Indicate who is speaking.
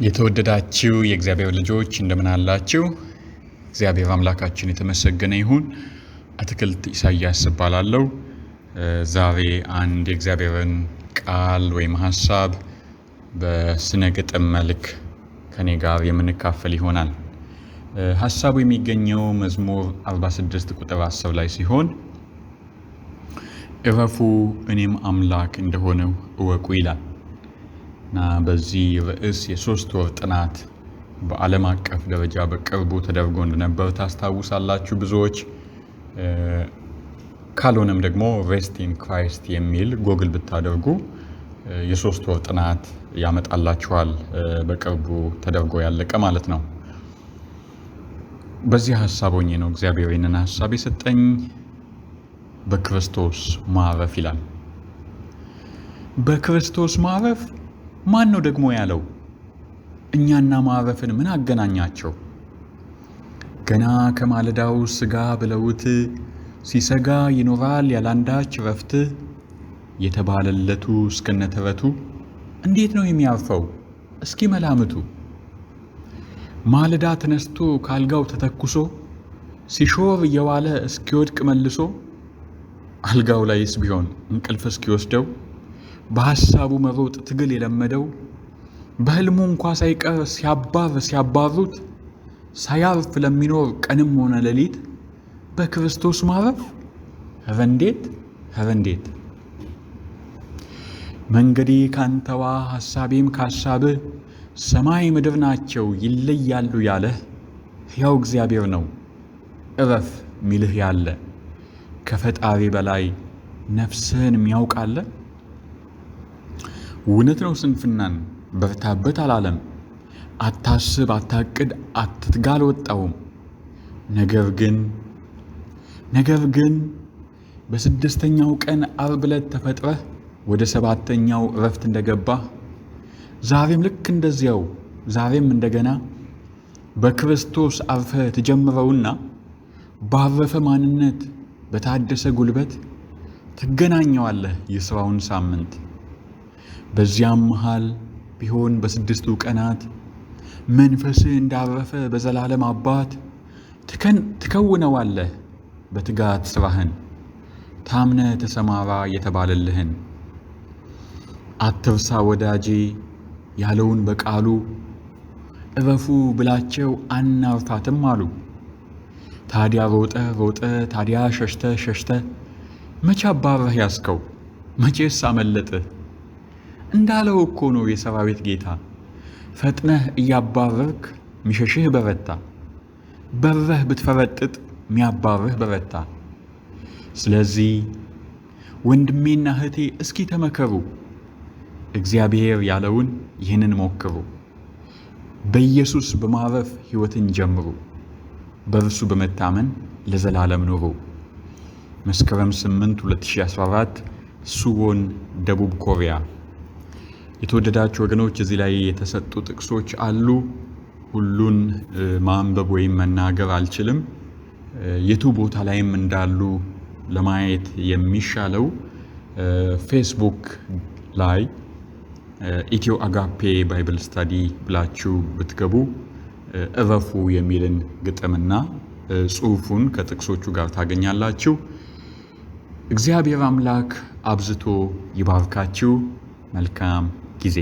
Speaker 1: የተወደዳችሁ የእግዚአብሔር ልጆች እንደምን አላችሁ? እግዚአብሔር አምላካችን የተመሰገነ ይሁን። አትክልት ኢሳያስ እባላለሁ። ዛሬ አንድ የእግዚአብሔርን ቃል ወይም ሐሳብ በስነ ግጥም መልክ ከኔ ጋር የምንካፈል ይሆናል። ሐሳቡ የሚገኘው መዝሙር 46 ቁጥር 10 ላይ ሲሆን እረፉ እኔም አምላክ እንደሆነው እወቁ ይላል እና በዚህ ርዕስ የ3 ወር ጥናት በዓለም አቀፍ ደረጃ በቅርቡ ተደርጎ እንደነበር ታስታውሳላችሁ ብዙዎች። ካልሆነም ደግሞ ሬስት ኢን ክራይስት የሚል ጎግል ብታደርጉ የ3 ወር ጥናት ያመጣላችኋል። በቅርቡ ተደርጎ ያለቀ ማለት ነው። በዚህ ሐሳብ ሆኜ ነው እግዚአብሔር ይህንን ሐሳብ የሰጠኝ። በክርስቶስ ማረፍ ይላል። በክርስቶስ ማረፍ ማን ነው ደግሞ ያለው? እኛና ማረፍን ምን አገናኛቸው? ገና ከማለዳው ስጋ ብለውት ሲሰጋ ይኖራል ያላንዳች ረፍት የተባለለቱ እስከነተረቱ እንዴት ነው የሚያርፈው እስኪ መላምቱ? ማለዳ ተነስቶ ካልጋው ተተኩሶ ሲሾር እየዋለ እስኪወድቅ መልሶ አልጋው ላይስ ቢሆን እንቅልፍ እስኪወስደው በሐሳቡ መሮጥ ትግል የለመደው በህልሙ እንኳ ሳይቀር ሲያባሩት ሳያርፍ ለሚኖር ቀንም ሆነ ሌሊት በክርስቶስ ማረፍ ኧረ እንዴት! መንገዴ ካንተዋ ሐሳቤም ካሳብህ ሰማይ ምድር ናቸው ይለያሉ ያለህ ሕያው እግዚአብሔር ነው እረፍ ሚልህ ያለ ከፈጣሪ በላይ ነፍስህን የሚያውቃለ። እውነት ነው ስንፍናን በርታበት አላለም። አታስብ አታቅድ አትትጋ አልወጣውም። ነገር ግን በስድስተኛው ቀን ዓርብ ዕለት ተፈጥረህ ወደ 7ኛው እረፍት እንደገባህ ዛሬም ልክ እንደዚያው ዛሬም እንደገና በክርስቶስ አርፈህ ትጀምረውና ባረፈ ማንነት በታደሰ ጉልበት ትገናኘዋለህ የሥራውን ሳምንት። በዚያም መሃል ቢሆን በ6ቱ ቀናት መንፈስህ እንዳረፈ በዘላለም አባት ትከውነዋለህ በትጋት ሥራህን ታምነ ተሰማራ የተባለልህን። አትርሳ ወዳጄ ያለውን በቃሉ እረፉ ብላቸው አናርፋትም አሉ። ታዲያ ሮጠ ታዲያ ሸሽተ መቼ አባረህ ያስከው መቼስ አመለጥህ? እንዳለው እኮ ነው የሰራዊት ጌታ ፈጥነህ እያባረርክ ሚሸሽህ በረታ። በረህ ብትፈረጥጥ ሚያባርህ በረታ። ስለዚህ ወንድሜና እህቴ እስኪ ተመከሩ፣ እግዚአብሔር ያለውን ይህንን ሞክሩ። በኢየሱስ በማረፍ ሕይወትን ጀምሩ፣ በእርሱ በመታመን ለዘላለም ኑሩ። መስከረም 8 2014 ሱዎን ደቡብ ኮሪያ። የተወደዳችሁ ወገኖች እዚህ ላይ የተሰጡ ጥቅሶች አሉ። ሁሉን ማንበብ ወይም መናገር አልችልም። የቱ ቦታ ላይም እንዳሉ ለማየት የሚሻለው ፌስቡክ ላይ ኢትዮ አጋፔ ባይብል ስታዲ ብላችሁ ብትገቡ እረፉ የሚልን ግጥምና ጽሑፉን ከጥቅሶቹ ጋር ታገኛላችሁ። እግዚአብሔር አምላክ አብዝቶ ይባርካችሁ። መልካም ጊዜ